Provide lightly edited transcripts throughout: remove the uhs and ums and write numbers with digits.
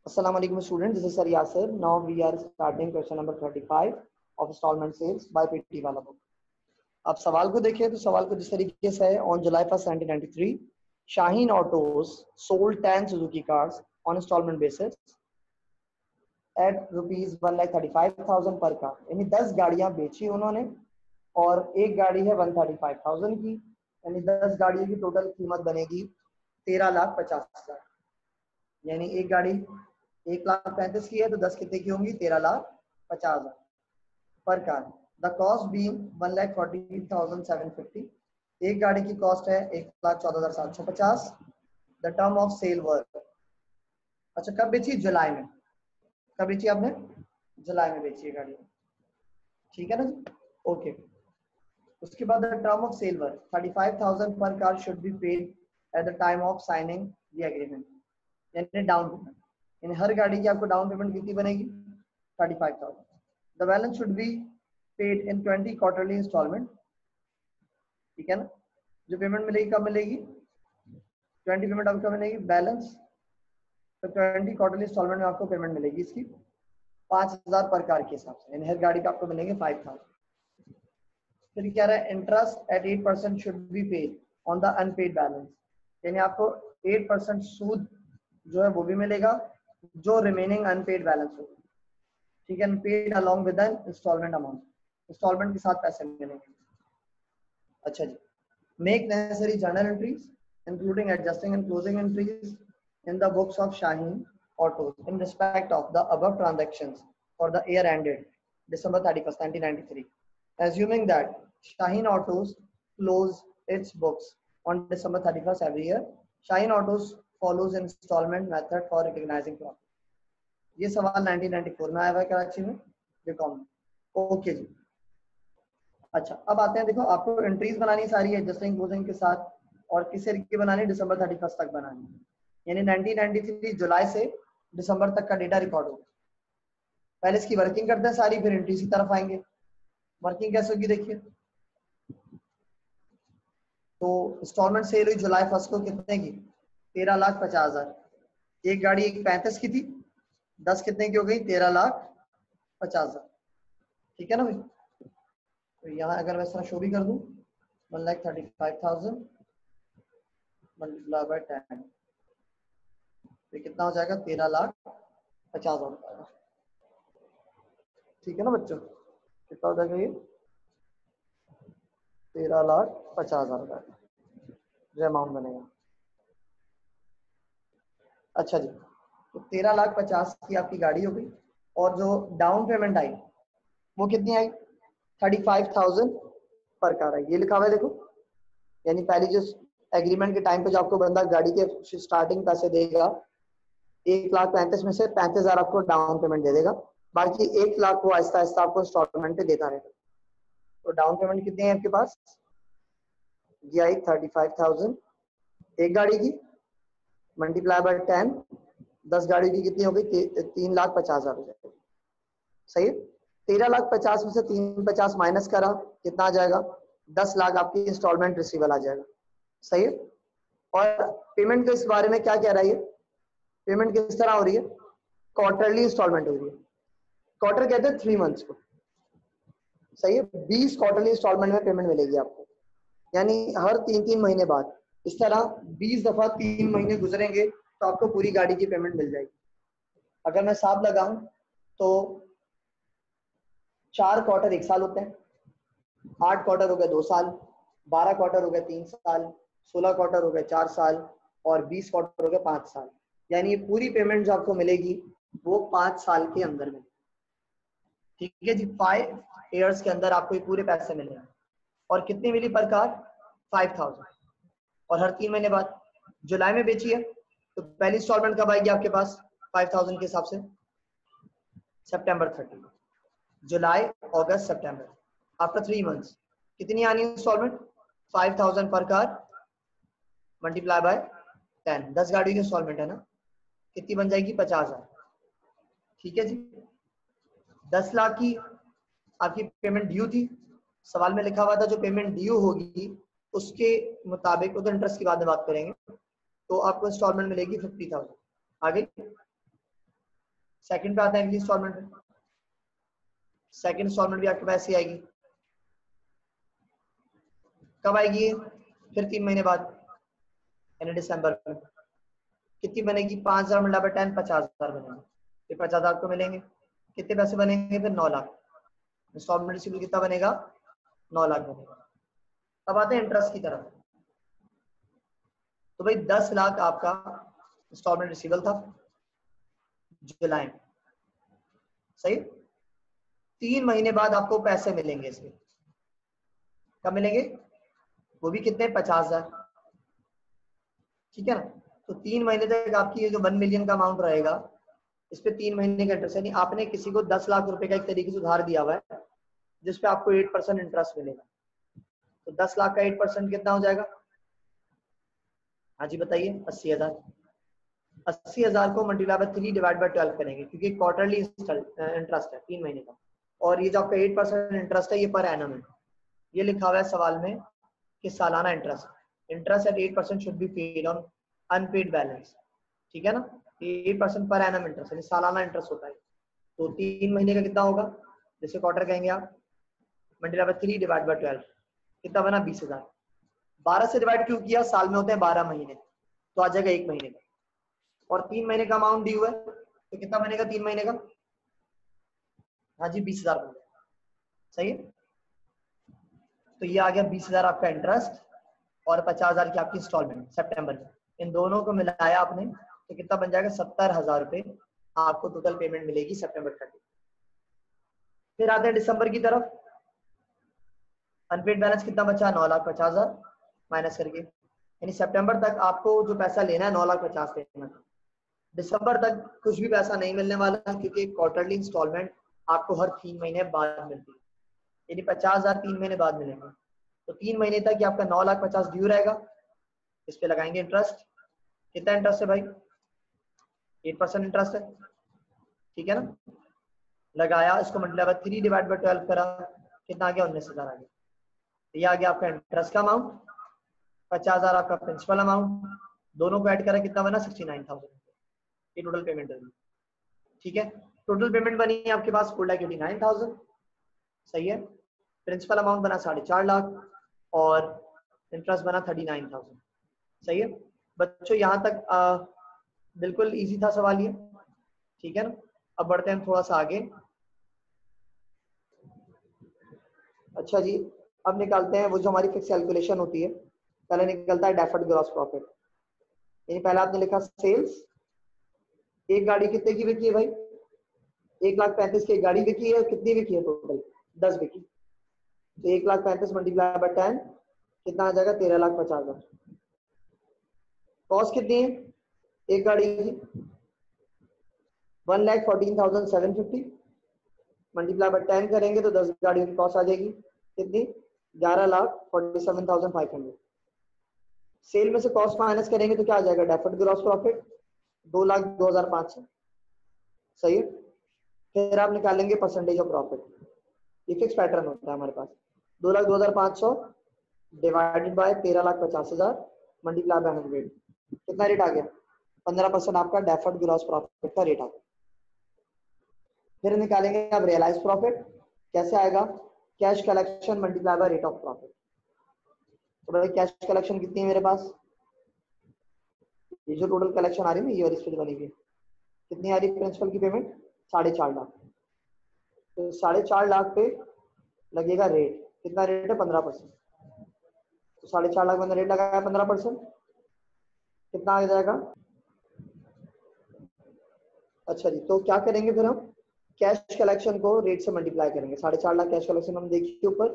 Assalamu alaikum students, this is Sir Yasir. Now we are starting question number 35 of installment sales by PT वाला book. अब सवाल को देखें तो सवाल को जिस तरीके से है, on July 1st 1993 Shaheen Autos sold 10 Suzuki cars on installment basis at rupees 1,35,000 per car. यानी 10 गाड़ियां बेची उन्होंने और एक गाड़ी है 135,000 की, यानी 10 गाड़ियों की टोटल कीमत बनेगी 13,50,000। यानी एक गाड़ी 1,35,000 की है तो 10 कितने की होंगी? 13,50,000 पर कार। The cost being 1,40,750। एक गाड़ी की कॉस्ट है 1,14,750। The term of sale work, अच्छा कब बेची? जुलाई में। कब बेची आपने? जुलाई में बेची है गाड़ी, ठीक है ना जी? ओके। उसके बाद the term of sale work 35,000 per car should be paid at the time of signing the agreement. यानी डाउन पेमेंट, यानी हर गाड़ी की आपको डाउन पेमेंट कितनी बनेगी? 35,000। The balance should be paid in 20 quarterly instalment, ठीक है ना? जो पेमेंट मिलेगी कब मिलेगी? 20 पेमेंट आपको मिलेगी बैलेंस, तो 20 क्वार्टरली इंस्टॉलमेंट में आपको पेमेंट मिलेगी इसकी 5,000 पर कार के हिसाब से, यानी हर गाड़ी का आपको मिलेंगे 5,000। फिर क्या रहा है? Interest at 8% should be paid on the unpaid balance, यानी आपको 8% सूद जो है वो भी मिलेगा जो रिमेनिंग अनपेड बैलेंस होगा, ठीक है? Paid along with an instalment amount, instalment के साथ पैसे मिलेंगे। अच्छा जी। Make necessary journal entries including adjusting and closing entries in the books of Shaheen autos in respect of the above transactions for the year ended December 31st 1993, assuming that Shaheen Autos close its books on December 31st every year. Shaheen Autos follows installment method for recognizing profit. ये सवाल 1994 में आया हुआ है कराची में BCom में। Okay जी। अच्छा अब आते हैं, देखो आपको एंट्रीज बनानी सारी है एडजस्टिंग क्लोजिंग के साथ, और किस तरीके बनानी? दिसंबर 31st तक बनानी, यानी 1993 जुलाई से दिसंबर तक का डेटा रिकॉर्ड होगा। पहले इसकी वर्किंग करते हैं सारी, फिर एंट्रीज की तरफ आएंगे। वर्किंग कैसे होगी देखिए। तो इंस्टॉलमेंट सेल हुई जुलाई 1st को कितने की? 13,50,000। एक गाड़ी 1,35,000 की थी, 10 कितने की हो गई? 13,50,000, ठीक है ना भाई? तो यहाँ अगर मैं शो भी कर दूं 1,35,000 मल्टीप्लाई बाय 10, तो कितना हो जाएगा? 13,50,000 रुपया, ठीक है ना बच्चों? कितना हो जाएगा ये? 13,50,000 रुपया जो अमाउंट बनेगा। अच्छा जी, तो 13,50,000 की आपकी गाड़ी हो गई, और जो डाउन पेमेंट आई वो कितनी आई? 35,000 पर कार आई। ये लिखा हुआ है देखो, यानी पहली जो एग्रीमेंट के टाइम पे जो आपको बंदा गाड़ी के स्टार्टिंग पैसे देगा 1,35,000 में से 35,000 आपको डाउन पेमेंट दे देगा, बाकी 1,00,000 को आहिस्ता आहिस्ता आपको इंस्टॉलमेंट पे देता रहेगा। तो डाउन पेमेंट कितनी है आपके पास? ये आई 35,000 एक गाड़ी की, मल्टीप्लाई बाय 10, 10 गाड़ी की कितनी हो गई? 3,50,000 हो जाएगी। सही है? 13,50,000 में से 350 माइनस करा, कितना आ जाएगा? 10,00,000 आपकी इंस्टॉलमेंट रिसीवल आ जाएगा। सही है? और पेमेंट के इस बारे में क्या कह रहा है? पेमेंट किस तरह हो रही है? क्वार्टरली इंस्टॉलमेंट हो रही है। क्वार्टर कहते हैं 3 मंथ्स को। सही है? 20 क्वार्टरली इंस्टॉलमेंट में पेमेंट मिलेगी आपको, यानी हर 3-3 महीने बाद। इस तरह 20 दफा 3 महीने गुजरेंगे तो आपको पूरी गाड़ी की पेमेंट मिल जाएगी। अगर मैं हिसाब लगाऊं तो 4 क्वार्टर 1 साल होते हैं, 8 क्वार्टर हो गए 2 साल, 12 क्वार्टर हो गए 3 साल, 16 क्वार्टर हो गए 4 साल, और 20 क्वार्टर हो गए 5 साल। यानी ये पूरी पेमेंट जो आपको मिलेगी वो 5 साल के अंदर में, ठीक है जी? 5 ईयर्स के अंदर आपको ये पूरे पैसे मिलेंगे। और कितनी मिली पर कार? 5,000, और हर 3 महीने बाद। जुलाई में बेची है तो पहली इंस्टॉलमेंट कब आएगी आपके पास 5,000 के हिसाब से? सितंबर 30, जुलाई अगस्त सितंबर, आफ्टर 3 मंथ्स कितनी आनी इंस्टॉलमेंट? 5,000 पर कार मल्टीप्लाई बाय 10, 10 गाड़ी की इंस्टॉलमेंट है ना, कितनी बन जाएगी? 50,000, ठीक है जी? 10,00,000 की आपकी पेमेंट ड्यू थी, सवाल में लिखा हुआ था जो पेमेंट ड्यू होगी उसके मुताबिक, उधर इंटरेस्ट की बाद में बात करेंगे, तो आपको इंस्टॉलमेंट मिलेगी 50,000। आगे सेकंड पे आते हैं अगली इंस्टॉलमेंट पे। सेकंड इंस्टॉलमेंट भी आपके पास ही आएगी। कब आएगी ये? फिर 3 महीने बाद, यानी दिसंबर में। कितनी बनेगी? 5000 मल्टीप्लाई बाय 10, 50,000 बनेंगे। फिर 50,000 को मिलेंगे, कितने पैसे बनेंगे? फिर 9 लाख। इंस्टॉलमेंट रिसीवेबल कितना बनेगा? 9 लाख बनेगा। अब आते हैं इंटरेस्ट की तरफ। तो भाई 10 लाख आपका इंस्टॉलमेंट रिसीवेबल था जुलाई में, सही। 3 महीने बाद आपको पैसे मिलेंगे इसके। कब मिलेंगे? वो भी कितने? 50,000, ठीक है ना। तो 3 महीने तक आपकी ये जो 1 मिलियन का अमाउंट रहेगा, इस पे 3 महीने का इंटरेस्ट, यानी आपने किसी को 10 लाख रुपए का एक तरीके से उधार दिया हुआ है, जिसपे आपको 8% इंटरेस्ट मिलेगा। तो 10 लाख का 8% कितना हो जाएगा? हाँ जी बताइए। 80,000। 80,000 को मल्टीप्लाई बाय 3 डिवाइड बाय 12 करेंगे, क्योंकि क्वार्टरली इंटरेस्ट है 3 महीने का। और ये जो आपका 8% इंटरेस्ट है, ये पर एनम है। ये लिखा हुआ है सवाल में कि सालाना interest at 8% should be paid on unpaid balance, ठीक है ना। 8% पर एनम इंटरेस्ट, यानी सालाना इंटरेस्ट होता है। तो 3 महीने का कितना होगा, जैसे क्वार्टर कहेंगे आप, मल्टीप्लाई बाय 3 डिवाइड बाय 12, कितना बना? 20,000। 12 से डिवाइड क्यों किया? साल में होते हैं 12 महीने, तो आ जाएगा 1 महीने का। और 3 महीने का अमाउंट दी हुआ है, तो कितना बनेगा 3 महीने का? हाँ जी 20,000 बन गया, सही है। तो ये आ गया 20,000 आपका इंटरेस्ट और 50,000 की आपकी इंस्टॉलमेंट सितंबर में। इन दोनों को मिलाया आपने तो कितना बन जाएगा? 70,000 रुपए आपको टोटल पेमेंट मिलेगी सितंबर 30। फिर आते हैं दिसंबर की तरफ। अनपेड बैलेंस कितना बचा? 9,50,000 माइनस करके, यानी सितंबर तक आपको जो पैसा लेना है 9,50,000 लेना। दिसंबर तक कुछ भी पैसा नहीं मिलने वाला, क्योंकि क्वार्टरली इंस्टॉलमेंट आपको हर 3 महीने बाद मिलती है, यानी 50,000 3 महीने बाद मिलेंगे। तो 3 महीने तक ये आपका 9,50,000 ड्यू रहेगा। इस पे लगाएंगे इंटरेस्ट। कितना इंटरेस्ट है भाई? 8% इंटरेस्ट है, ठीक है ना। लगाया, इसको मल्टीप्लाई बाय 3 डिवाइड बाय 12 करा, कितना आ गया? 19,000 आ गया। तो ये आ गया आपका इंटरेस्ट का अमाउंट, 50,000 आपका प्रिंसिपल अमाउंट, दोनों को ऐड करा, कितना बना? 69,000। ये टोटल पेमेंट होगी, ठीक है। टोटल पेमेंट बनी है आपके पास 4,89,000, सही है। प्रिंसिपल अमाउंट बना 4.5 लाख और इंटरेस्ट बना 39,000, सही है। बच्चों यहाँ तक बिल्कुल इजी था सवाल ये, ठीक है ना। अब बढ़ते हैं थोड़ा सा आगे। अच्छा जी, अब निकालते हैं वो जो हमारी फिक्स कैलकुलेशन होती है। पहले निकलता है डेफर्ड ग्रॉस प्रॉफिट। यानी पहले आपने लिखा सेल्स, एक गाड़ी कितने की बिकी है भाई? 1,35,000 की एक गाड़ी बिकी है। कितनी बिकी है? टोटल 10 बिकी। तो 1,35,000 मल्टीप्लाई बाय 10 कितना आ जाएगा? 13,50,000। कॉस्ट कितनी है एक गाड़ी की? 1,14,750 मल्टीप्लाई बाय 10 करेंगे तो 10 गाड़ियों की कॉस्ट आ जाएगी कितनी? 11,47,500। सेल में से कॉस्ट माइनस करेंगे तो क्या आ जाएगा? डेफर्ड ग्रॉस प्रॉफिट 2,02,500, सही है। फिर आप निकालेंगे परसेंटेज ऑफ प्रॉफिट। ये फिक्स पैटर्न होता है हमारे पास। 2,02,500 डिवाइडेड बाय 13,50,000 मल्टीप्लाई बाय 100, कितना रेट आ गया? 15% आपका डेफर्ड ग्रॉस प्रॉफिट का रेट आ गया। फिर निकालेंगे आप रियलाइज प्रॉफिट। कैसे आएगा? Cash collection multiply by rate of profit. तो भाई कैश कलेक्शन कितनी है मेरे पास? ये जो टोटल कलेक्शन आ रही है ना, ये वाली स्पीड बनी हुई, कितनी आ रही है प्रिंसिपल की पेमेंट? 4.5 लाख। तो 4.5 लाख पे लगेगा रेट, कितना रेट है? 15%। तो 4.5 लाख मैंने रेट लगाया 15%, कितना आ जाएगा? अच्छा जी, तो क्या करेंगे फिर हम? कैश कलेक्शन को रेट से मल्टीप्लाई करेंगे। 4.5 लाख कैश कलेक्शन हम देखिए ऊपर,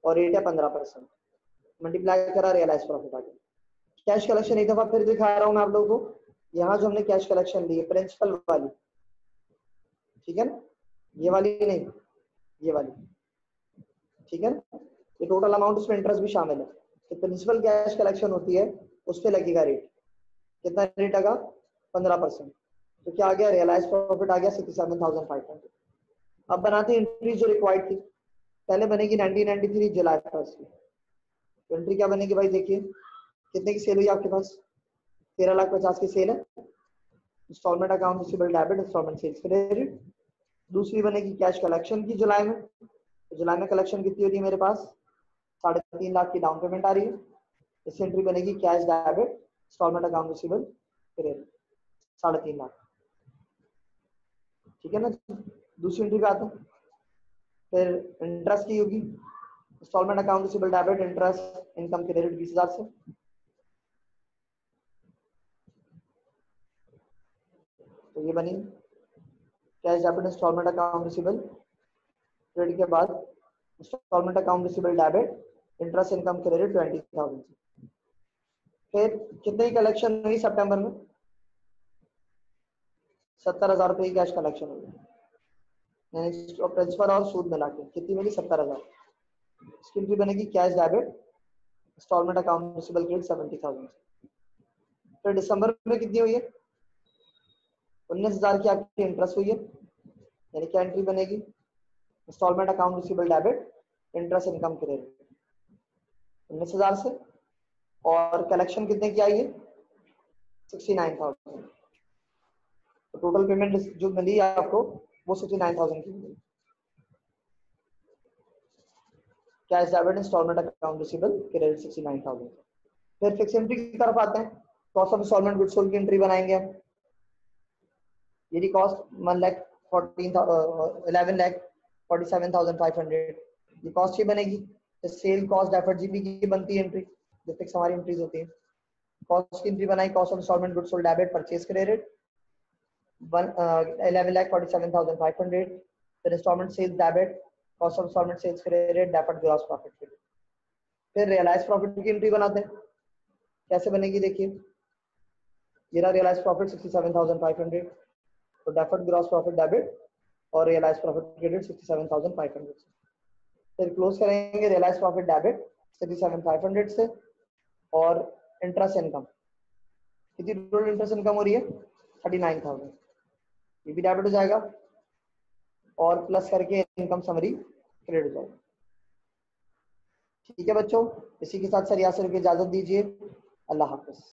और रेट है 15%, मल्टीप्लाई करा रियलाइज प्रॉफिट आ गया। कैश कलेक्शन एक दफा फिर दिखा रहा हूँ मैं आप लोगों को। यहाँ जो हमने कैश कलेक्शन ली है प्रिंसिपल वाली, ठीक है ना, ये वाली नहीं, ये वाली, ठीक है ना। ये टोटल अमाउंट, उसमें इंटरेस्ट भी शामिल है। तो प्रिंसिपल कैश कलेक्शन होती है, उस पर लगेगा रेट। कितना रेट आएगा? 15%। तो क्या आ गया? रियलाइज प्रॉफिट आ गया 67,500। अब बनाते हैं एंट्री जो रिक्वायर्ड थी। पहले बनेगी 1993 जुलाई 1 की। तो एंट्री क्या बनेगी भाई? देखिए कितने की सेल हुई आपके पास? 13,50,000 की सेल है। Instalment account receivable debit, instalment sales credit. दूसरी बनेगी कैश कलेक्शन की जुलाई में। तो जुलाई में कलेक्शन कितनी हो रही है मेरे पास, 3.5 लाख की डाउन पेमेंट आ रही है। इस एंट्री बनेगी cash debit, instalment account receivable credit 3.5 lakh. ठीक है ना। दूसरी एंट्री पे आते हैं। फिर इंटरेस्ट की होगी, instalment account receivable debit, interest income credit 20,000 से। तो ये बनी cash debit instalment account receivable credit के बाद instalment account receivable debit interest income credit 20,000 से। फिर कितने की कलेक्शन हुई सितंबर में, 70,000 रुपये की कैश कलेक्शन हुई, प्रिंसिपल और सूद मिला के कितनी मिली, 70,000। इसकी एंट्री बनेगी cash debit instalment account receivable credit 70,000। फिर दिसंबर में कितनी हुई है, 19,000 की आपकी इंटरेस्ट हुई है, यानी क्या एंट्री बनेगी, instalment account receivable debit interest income credit 19,000 से। और कलेक्शन कितने की आई है, 69,000। तो टोटल पेमेंट जो मिली है आपको वो 69,000 की मिली। Cash debit instalment account receivable credit 69,000। फिर फिक्स एंट्री की तरफ आते हैं। Cost of instalment goods sold की एंट्री बनाएंगे हम। यदि कॉस्ट 11,47,500 ये कॉस्ट ही बनेगी। तो सेल कॉस्ट डेफर्ड जीपी की बनती है एंट्री, जो फिक्स हमारी एंट्रीज होती है। कॉस्ट की एंट्री बनाई, cost of instalment goods sold debit purchase credit 11,47,500। फिर instalment sales debit, cost of instalment sales credit deferred gross profit credit. फिर रियलाइज प्रॉफिट की एंट्री बनाते हैं। कैसे बनेगी देखिए, ये रहा रियलाइज प्रॉफिट 67,500, तो डेफर्ड ग्रॉस प्रॉफिट डेबिट और रियलाइज प्रॉफिट क्रेडिट 67,500 से। फिर क्लोज करेंगे रियलाइज प्रॉफिट डेबिट 67,500 से और इंटरेस्ट इनकम कितनी, टोटल इंटरेस्ट इनकम हो रही है 39,000, ये भी डेबिट हो जाएगा और प्लस करके इनकम समरी क्रेडिट हो जाएगा। ठीक है बच्चों, इसी के साथ सर यासर को इजाजत दीजिए। अल्लाह हाफिज।